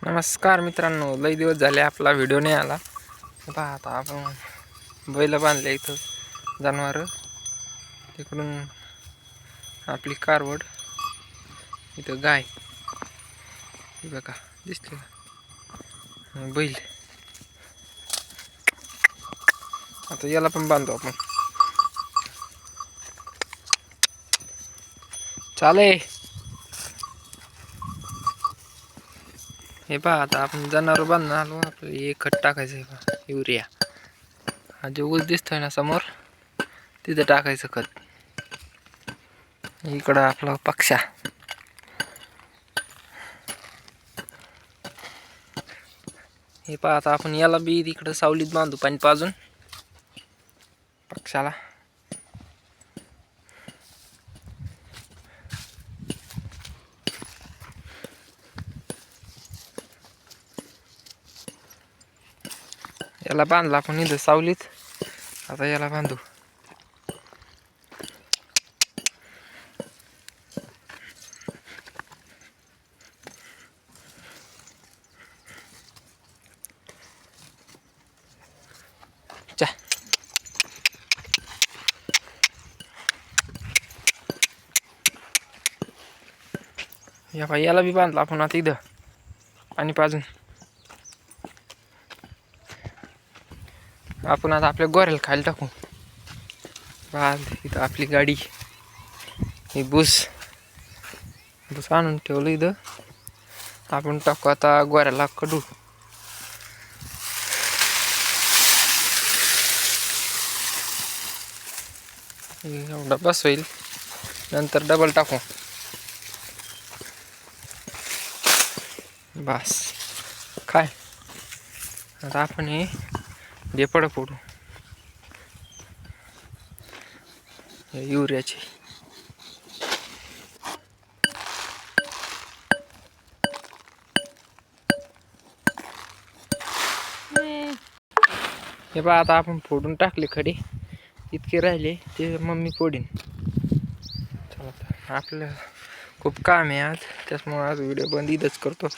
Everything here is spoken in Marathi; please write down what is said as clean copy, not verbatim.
नमस्कार मित्रांनो, लई दिवस झाले आपला व्हिडिओ नाही आला. पहा आता आपण बैल बांधले इथं जनावर, तिकडून आपली कारवड, इथं गाय बघा दिसते का, बैल. आता याला पण बांधू आपण. चाले हे पहा आता आपण जनावर बांधून आलो. आपल्याला एक खत टाकायचं आहे पहा, युरिया. हा जो ऊस दिसतोय ना समोर, तिथं टाकायचं खत. इकडं आपला पक्षा. हे पहा आता आपण याला बी इकडं सावलीत बांधू, पाणी पाजून पक्षाला. याला बांधला आपण इथं सावलीत. आता याला बांधू. चा या भाई याला बी बांधला आपण आता इथं पाणी पाजून. आपण आता आपल्या गोऱ्याला खायला टाकू. बांध इथं आपली गाडी. हे भूस आणून ठेवलं इथं. आपण टाकू आता गोऱ्याला कडू. एवढा बस होईल, नंतर डबल टाकू. बस काय आता आपण हे डेपड फोडू युरियाची. हे पहा आता आपण फोडून टाकले खडे. इतके राहिले ते मम्मी फोडीन. चला आपलं खूप काम आहे आज, त्याच्यामुळे आज व्हिडिओ बंद इथंच करतो.